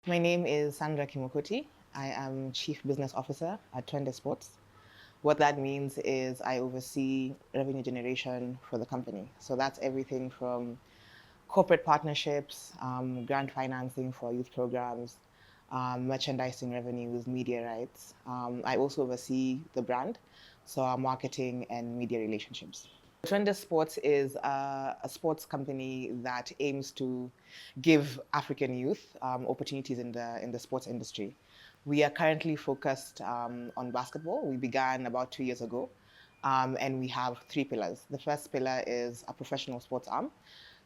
My name is Sandra Kimokoti. I am Chief Business Officer at Twende Sports. What that means is I oversee revenue generation for the company. So that's everything from corporate partnerships, grant financing for youth programs, merchandising revenues, media rights. I also oversee the brand, so our marketing and media relationships. Twende Sports is a sports company that aims to give African youth opportunities in the sports industry. We are currently focused on basketball. We began about 2 years ago, and we have three pillars. The first pillar is a professional sports arm.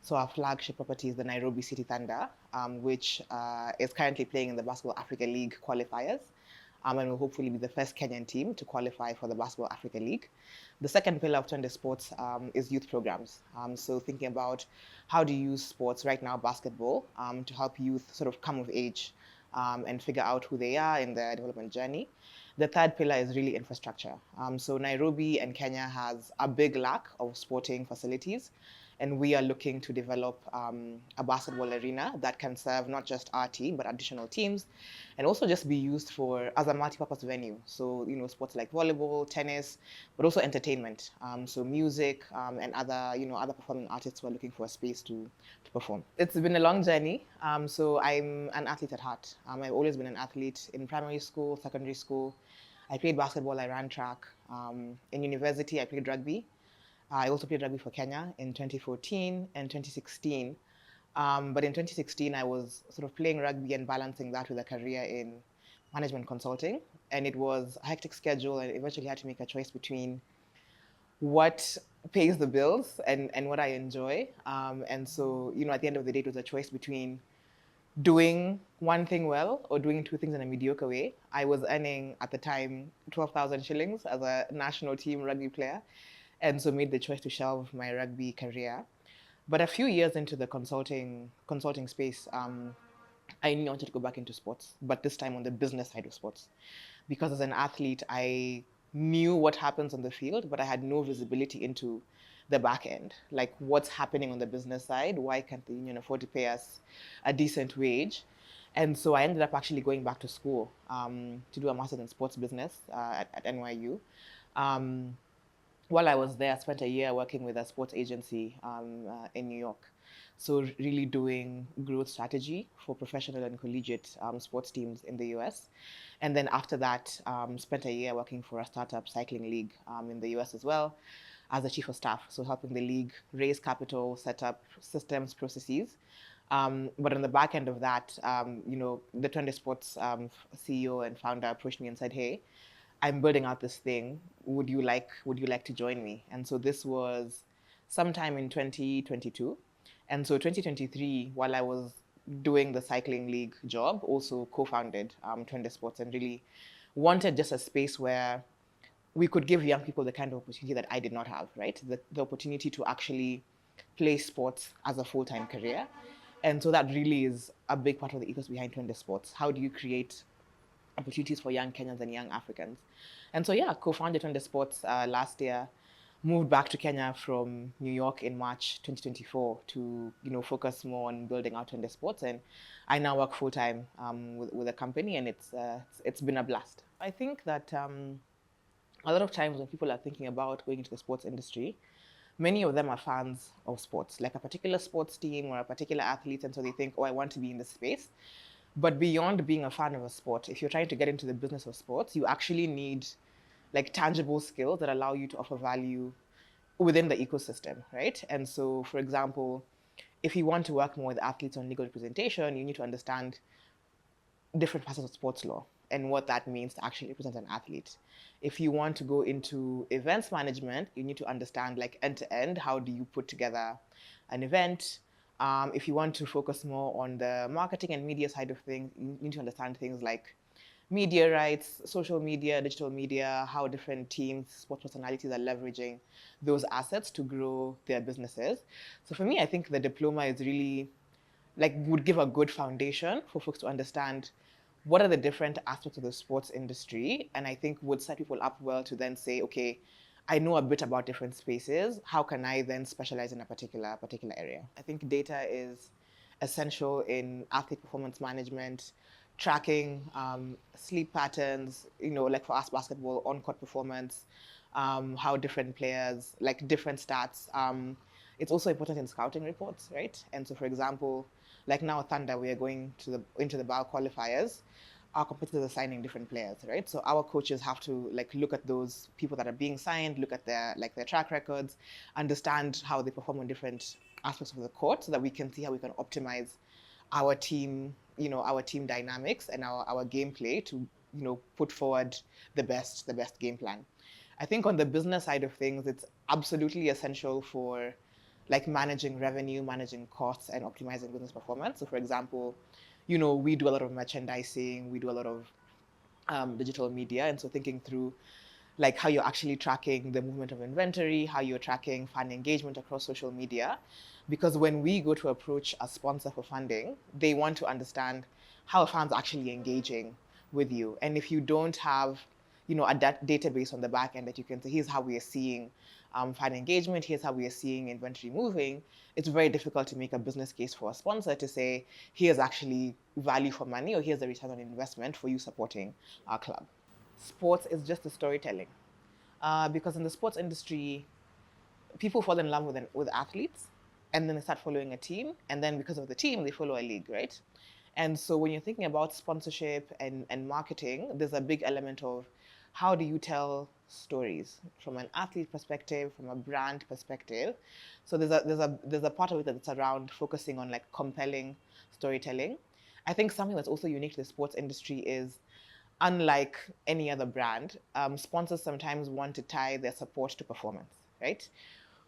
So our flagship property is the Nairobi City Thunder, which is currently playing in the Basketball Africa League qualifiers, and will hopefully be the first Kenyan team to qualify for the Basketball Africa League. The second pillar of Twende Sports is youth programs. So thinking about how to use sports right now, basketball, to help youth sort of come of age and figure out who they are in their development journey. The third pillar is really infrastructure. So Nairobi and Kenya has a big lack of sporting facilities, and we are looking to develop a basketball arena that can serve not just our team but additional teams, and also just be used for as a multi-purpose venue. So sports like volleyball, tennis, but also entertainment. So music and other performing artists who are looking for a space to perform. It's been a long journey. So I'm an athlete at heart. I've always been an athlete in primary school, secondary school. I played basketball, I ran track. In university, I played rugby. I also played rugby for Kenya in 2014 and 2016. But in 2016, I was sort of playing rugby and balancing that with a career in management consulting. And it was a hectic schedule, and eventually had to make a choice between what pays the bills and what I enjoy. And so, at the end of the day, it was a choice between doing one thing well or doing two things in a mediocre way. I was earning at the time 12,000 shillings as a national team rugby player, and so made the choice to shelve my rugby career. But a few years into the consulting space, I knew I wanted to go back into sports, but this time on the business side of sports. Because as an athlete, I knew what happens on the field, but I had no visibility into the back end, like what's happening on the business side. Why can't the union afford to pay us a decent wage? And so I ended up actually going back to school to do a master's in sports business at NYU. Um, while I was there, I spent a year working with a sports agency in New York. So really doing growth strategy for professional and collegiate sports teams in the US. And then after that, spent a year working for a startup cycling league in the US as well as the chief of staff. So helping the league raise capital, set up systems, processes. But on the back end of that, the Twende Sports CEO and founder approached me and said, "Hey, I'm building out this thing. Would you like to join me?" And so this was sometime in 2022. And so 2023, while I was doing the cycling league job, also co-founded Twende Sports, and really wanted just a space where we could give young people the kind of opportunity that I did not have, right? The opportunity to actually play sports as a full-time career. And so that really is a big part of the ethos behind Twende Sports. How do you create opportunities for young Kenyans and young Africans? And so, yeah, co-founded Twende Sports last year, moved back to Kenya from New York in March 2024 to, focus more on building out Twende Sports. And I now work full-time with a company, and it's been a blast. I think that a lot of times when people are thinking about going into the sports industry, many of them are fans of sports, like a particular sports team or a particular athlete, and so they think, oh, I want to be in this space. But beyond being a fan of a sport, if you're trying to get into the business of sports, you actually need like tangible skills that allow you to offer value within the ecosystem, right? And so, for example, if you want to work more with athletes on legal representation, you need to understand different facets of sports law and what that means to actually represent an athlete. If you want to go into events management, you need to understand like end to end, how do you put together an event? If you want to focus more on the marketing and media side of things, you need to understand things like media rights, social media, digital media, how different teams, sports personalities are leveraging those assets to grow their businesses. So for me, I think the diploma is really like would give a good foundation for folks to understand what are the different aspects of the sports industry, and I think would set people up well to then say, okay, I know a bit about different spaces. How can I then specialize in a particular area? I think data is essential in athlete performance management, tracking sleep patterns, like for us basketball, on-court performance, how different players, like different stats. It's also important in scouting reports, right? And so, for example, like now Thunder, we are going into the BAL qualifiers. Our competitors are signing different players, right? So our coaches have to like look at those people that are being signed, look at their track records, understand how they perform on different aspects of the court, so that we can see how we can optimize our team, our team dynamics and our gameplay to, put forward the best game plan. I think on the business side of things, it's absolutely essential for like managing revenue, managing costs, and optimizing business performance. So, for example, we do a lot of merchandising, we do a lot of digital media, and so thinking through like how you're actually tracking the movement of inventory, how you're tracking fan engagement across social media. Because when we go to approach a sponsor for funding, they want to understand how fans are actually engaging with you. And if you don't have, a database on the back end that you can say, here's how we are seeing fan engagement, here's how we are seeing inventory moving, it's very difficult to make a business case for a sponsor to say, here's actually value for money, or here's the return on investment for you supporting our club. Sports is just the storytelling. Because in the sports industry, people fall in love with athletes, and then they start following a team, and then because of the team, they follow a league, right? And so when you're thinking about sponsorship and marketing, there's a big element of how do you tell stories from an athlete perspective, from a brand perspective. So there's a part of it that's around focusing on like compelling storytelling. I think something that's also unique to the sports industry is, unlike any other brand, sponsors sometimes want to tie their support to performance, right?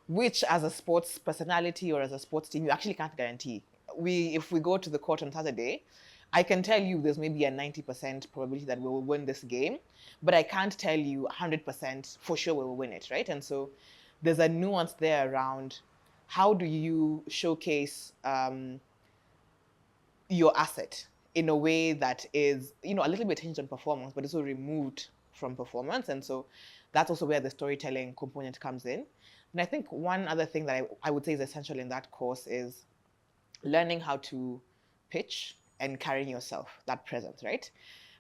Which, as a sports personality or as a sports team, you actually can't guarantee. If we go to the court on Saturday, I can tell you there's maybe a 90% probability that we will win this game, but I can't tell you 100% for sure we will win it, right? And so there's a nuance there around how do you showcase your asset in a way that is, a little bit hinged on performance, but also removed from performance. And so that's also where the storytelling component comes in. And I think one other thing that I would say is essential in that course is learning how to pitch and carrying yourself, that presence, right?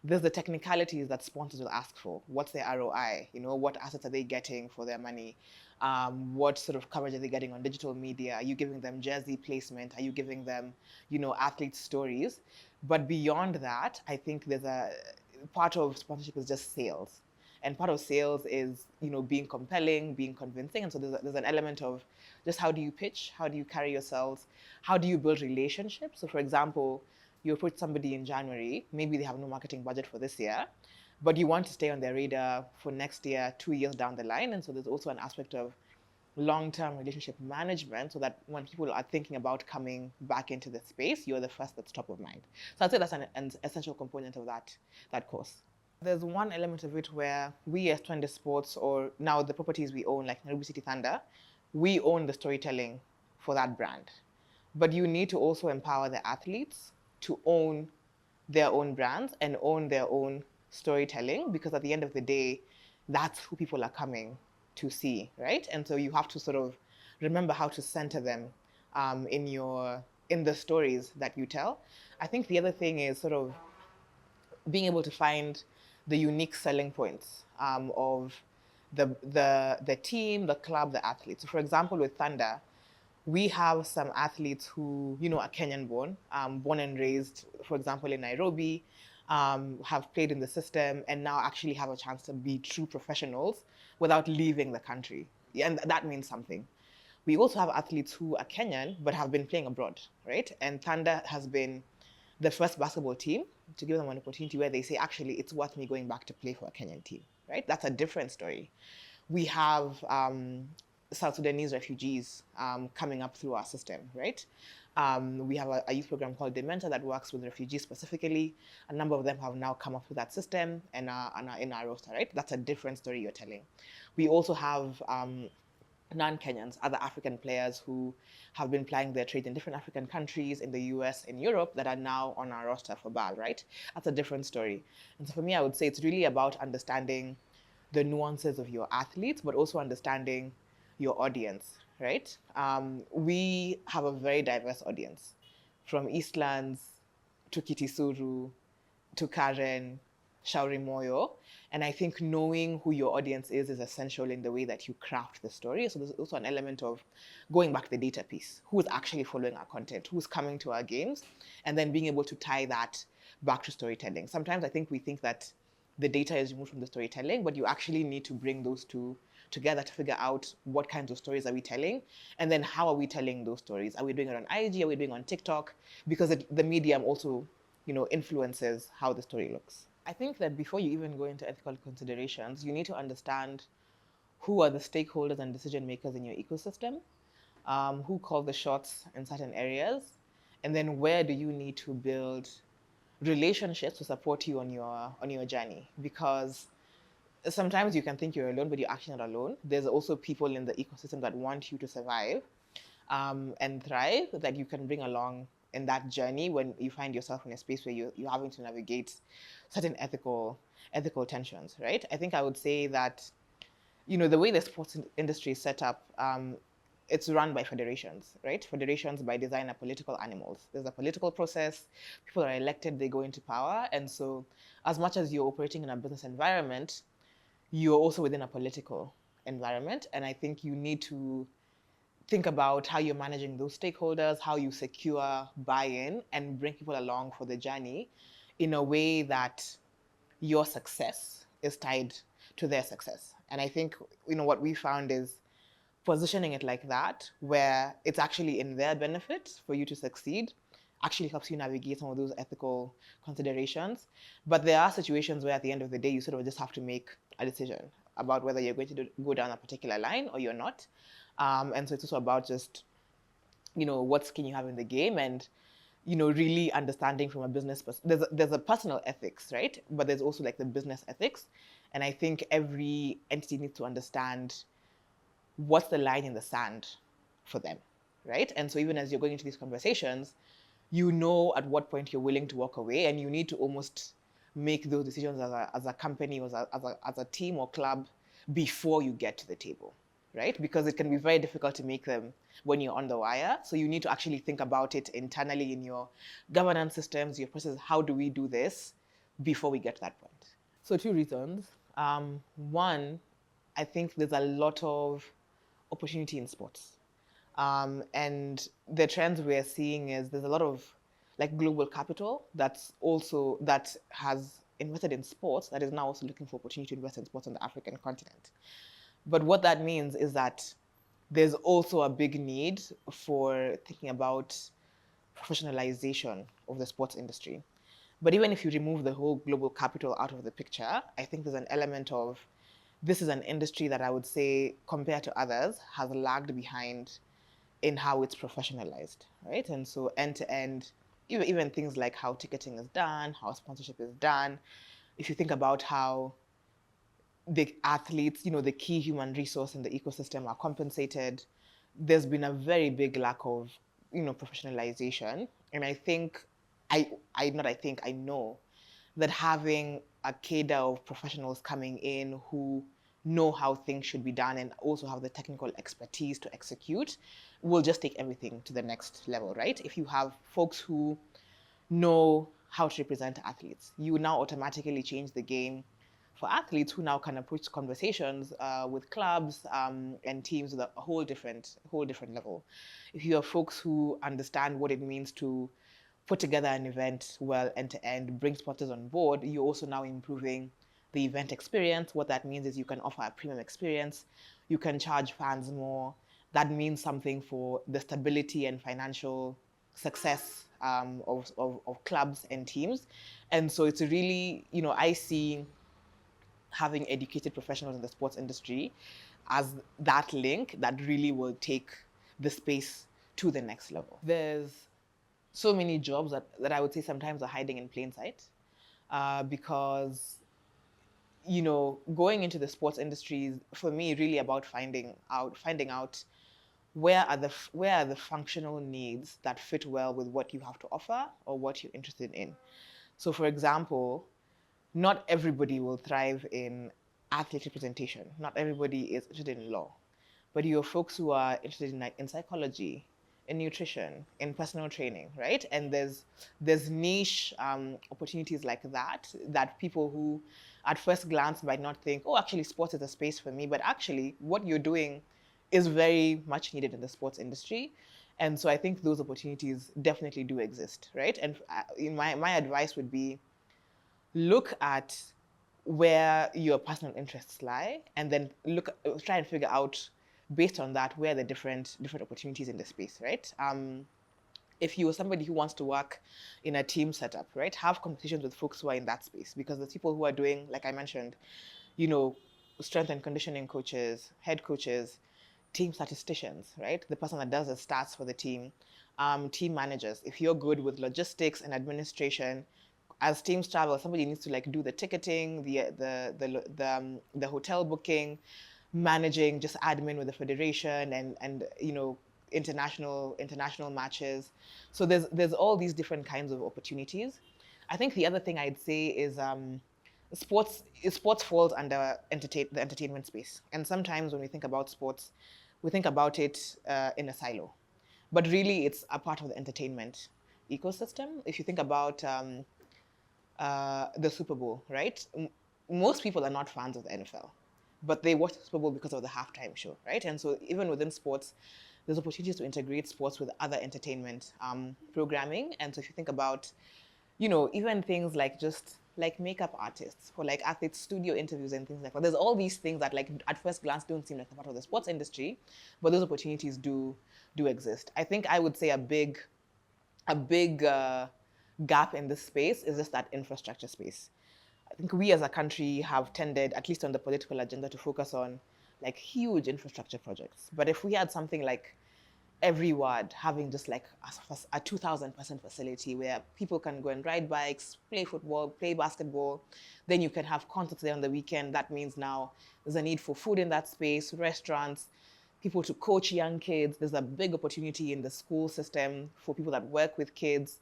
There's the technicalities that sponsors will ask for. What's their ROI? What assets are they getting for their money? What sort of coverage are they getting on digital media? Are you giving them jersey placement? Are you giving them, athlete stories? But beyond that, I think there's a part of sponsorship is just sales. And part of sales is, being compelling, being convincing. And so there's an element of just how do you pitch? How do you carry yourselves? How do you build relationships? So for example, you approach somebody in January, maybe they have no marketing budget for this year, but you want to stay on their radar for next year, 2 years down the line. And so there's also an aspect of long-term relationship management, so that when people are thinking about coming back into the space, you're the first that's top of mind. So I'd say that's an essential component of that course. There's one element of it where we as Twende Sports, or now the properties we own, like Nairobi City Thunder, we own the storytelling for that brand. But you need to also empower the athletes to own their own brands and own their own storytelling, because at the end of the day, that's who people are coming to see, right? And so you have to sort of remember how to center them in the stories that you tell. I think the other thing is sort of being able to find the unique selling points of the team, the club, the athletes. So for example, with Thunder, we have some athletes who, are Kenyan born, born and raised, for example, in Nairobi, have played in the system, and now actually have a chance to be true professionals without leaving the country. And that means something. We also have athletes who are Kenyan but have been playing abroad, right? And Thunder has been the first basketball team to give them an opportunity where they say, actually, it's worth me going back to play for a Kenyan team, right? That's a different story. We have South Sudanese refugees coming up through our system, right? We have a youth program called Dementa that works with refugees specifically. A number of them have now come up through that system and are in our roster, right? That's a different story you're telling. We also have non-Kenyans, other African players who have been plying their trade in different African countries, in the US, in Europe, that are now on our roster for BAL, right? That's a different story. And so for me, I would say it's really about understanding the nuances of your athletes, but also understanding your audience, right? We have a very diverse audience. from Eastlands to Kitisuru to Karen, Shauri Moyo. And I think knowing who your audience is essential in the way that you craft the story. So there's also an element of going back to the data piece. Who is actually following our content? Who's coming to our games? And then being able to tie that back to storytelling. Sometimes I think we think that the data is removed from the storytelling, but you actually need to bring those two together to figure out what kinds of stories are we telling, and then how are we telling those stories? Are we doing it on IG? Are we doing it on TikTok? Because the medium also, influences how the story looks. I think that before you even go into ethical considerations, you need to understand who are the stakeholders and decision makers in your ecosystem, who call the shots in certain areas, and then where do you need to build relationships to support you on your journey. Because sometimes you can think you're alone, but you're actually not alone. There's also people in the ecosystem that want you to survive and thrive that you can bring along in that journey when you find yourself in a space where you're having to navigate certain ethical tensions, right? I think I would say that, the way the sports industry is set up, it's run by federations, right? Federations by design are political animals. There's a political process. People are elected, they go into power. And so as much as you're operating in a business environment, you're also within a political environment. And I think you need to think about how you're managing those stakeholders, how you secure buy-in and bring people along for the journey in a way that your success is tied to their success. And I think, what we found is positioning it like that, where it's actually in their benefit for you to succeed, actually helps you navigate some of those ethical considerations. But there are situations where at the end of the day, you sort of just have to make a decision about whether you're going to go down a particular line or you're not. And so it's also about just, what skin you have in the game and, really understanding from a business there's a personal ethics, right? But there's also like the business ethics. And I think every entity needs to understand what's the line in the sand for them, right? And so even as you're going into these conversations, you know at what point you're willing to walk away, and you need to almost make those decisions as a company or as a team or club before you get to the table, right? Because it can be very difficult to make them when you're on the wire. So you need to actually think about it internally in your governance systems, your process. How do we do this before we get to that point? So 2 reasons. One, I think there's a lot of opportunity in sports. And the trends we're seeing is there's a lot of like global capital that has invested in sports that is now also looking for opportunity to invest in sports on the African continent. But what that means is that there's also a big need for thinking about professionalization of the sports industry. But even if you remove the whole global capital out of the picture, I think there's an element of this is an industry that I would say, compared to others, has lagged behind in how it's professionalized, right? And so end to end, even things like how ticketing is done, how sponsorship is done, if you think about how the athletes, the key human resource in the ecosystem are compensated, there's been a very big lack of, professionalization. And I think, I know that having a cadre of professionals coming in who know how things should be done and also have the technical expertise to execute will just take everything to the next level, right? If you have folks who know how to represent athletes, you now automatically change the game for athletes who now can approach conversations with clubs and teams at a whole different level. If you have folks who understand what it means to put together an event well end to end, bring sponsors on board, you're also now improving the event experience. What that means is you can offer a premium experience, you can charge fans more. That means something for the stability and financial success of clubs and teams. And so it's really, I see having educated professionals in the sports industry as that link that really will take the space to the next level. There's so many jobs that I would say sometimes are hiding in plain sight because, going into the sports industry is, for me, really about finding out where are the functional needs that fit well with what you have to offer or what you're interested in. So, for example, not everybody will thrive in athlete representation. Not everybody is interested in law. But you have folks who are interested in psychology, in nutrition, in personal training, right? And there's niche opportunities like that people who at first glance might not think, oh, actually sports is a space for me, but actually what you're doing is very much needed in the sports industry. And so I think those opportunities definitely do exist, right? And my advice would be look at where your personal interests lie, and then try and figure out based on that where the different opportunities in the space, right? If you're somebody who wants to work in a team setup, right, have conversations with folks who are in that space, because there's people who are doing, like I mentioned, you know, strength and conditioning coaches, head coaches, team statisticians, right? The person that does the stats for the team managers. If you're good with logistics and administration, as teams travel, somebody needs to like do the ticketing, the hotel booking, managing just admin with the federation, and international matches. So there's all these different kinds of opportunities. I think the other thing I'd say is sports falls under the entertainment space, and sometimes when we think about sports, we think about it in a silo, but really it's a part of the entertainment ecosystem. If you think about the Super Bowl, right? Most people are not fans of the NFL, but they watch the Super Bowl because of the halftime show, right? And so even within sports, there's opportunities to integrate sports with other entertainment programming. And so if you think about, even things like just like makeup artists for like athletes, studio interviews and things like that. There's all these things that like at first glance don't seem like a part of the sports industry, but those opportunities do exist. I think I would say a big gap in this space is just that infrastructure space. I think we as a country have tended, at least on the political agenda, to focus on like huge infrastructure projects. But if we had something like every ward having just like a 2,000-person facility where people can go and ride bikes, play football, play basketball, then you can have concerts there on the weekend. That means now there's a need for food in that space, restaurants, people to coach young kids. There's a big opportunity in the school system for people that work with kids,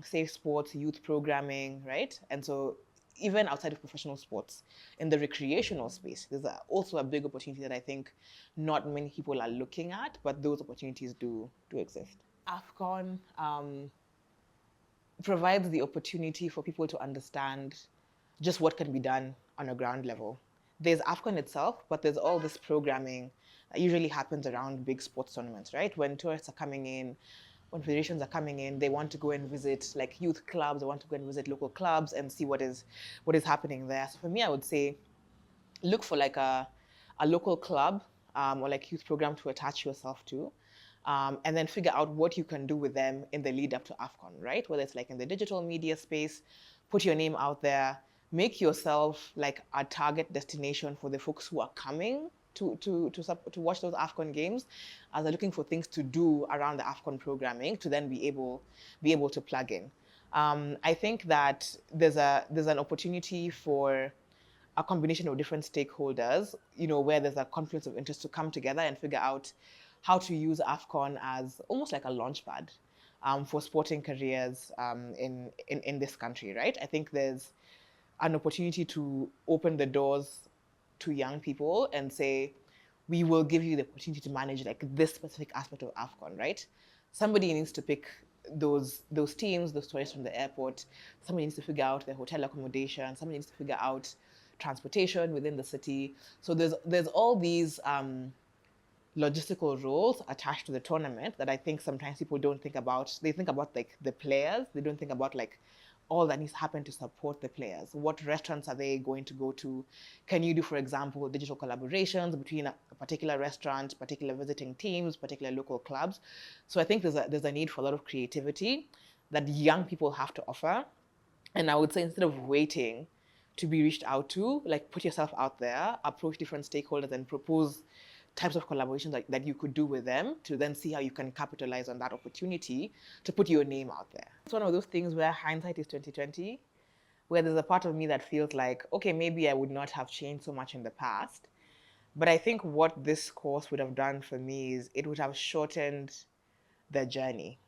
safe sports, youth programming, right? And so even outside of professional sports, in the recreational space, there's also a big opportunity that I think not many people are looking at, but those opportunities do exist. AFCON provides the opportunity for people to understand just what can be done on a ground level. There's AFCON itself, but there's all this programming that usually happens around big sports tournaments, right? When tourists are coming in, when federations are coming in, they want to go and visit like youth clubs, they want to go and visit local clubs and see what is happening there. So for me, I would say look for like a local club or like youth program to attach yourself to. And then figure out what you can do with them in the lead up to AFCON, right? Whether it's like in the digital media space, put your name out there, make yourself like a target destination for the folks who are coming to watch those AFCON games, as they're looking for things to do around the AFCON programming to then be able to plug in. I think that there's an opportunity for a combination of different stakeholders, where there's a confluence of interest to come together and figure out how to use AFCON as almost like a launchpad for sporting careers in this country, right? I think there's an opportunity to open the doors to young people and say, we will give you the opportunity to manage like this specific aspect of AFCON, right? Somebody needs to pick those teams, those tourists from the airport. Somebody needs to figure out their hotel accommodation. Somebody needs to figure out transportation within the city. So there's all these logistical roles attached to the tournament that I think sometimes people don't think about. They think about like the players. They don't think about like all that needs to happen to support the players. What restaurants are they going to go to? Can you do, for example, digital collaborations between a particular restaurant, particular visiting teams, particular local clubs? So I think there's a need for a lot of creativity that young people have to offer. And I would say instead of waiting to be reached out to, like put yourself out there, approach different stakeholders and propose types of collaborations that you could do with them to then see how you can capitalize on that opportunity to put your name out there. It's one of those things where hindsight is 2020, where there's a part of me that feels like, okay, maybe I would not have changed so much in the past. But I think what this course would have done for me is it would have shortened the journey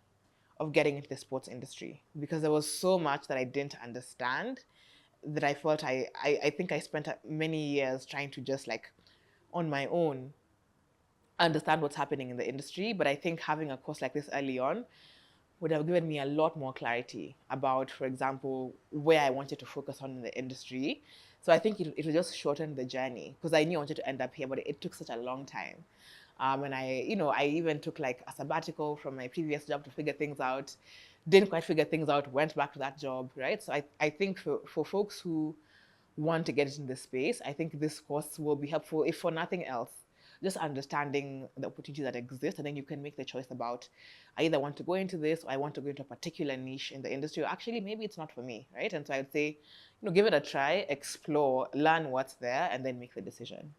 of getting into the sports industry, because there was so much that I didn't understand that I felt I think I spent many years trying to just like on my own understand what's happening in the industry. But I think having a course like this early on would have given me a lot more clarity about, for example, where I wanted to focus on in the industry. So I think it would just shorten the journey, because I knew I wanted to end up here, but it took such a long time. And I even took like a sabbatical from my previous job to figure things out. Didn't quite figure things out, went back to that job, right? So I think for folks who want to get into this space, I think this course will be helpful, if for nothing else, just understanding the opportunities that exist, and then you can make the choice about, I either want to go into this, or I want to go into a particular niche in the industry, or actually maybe it's not for me, right? And so I would say, give it a try, explore, learn what's there, and then make the decision.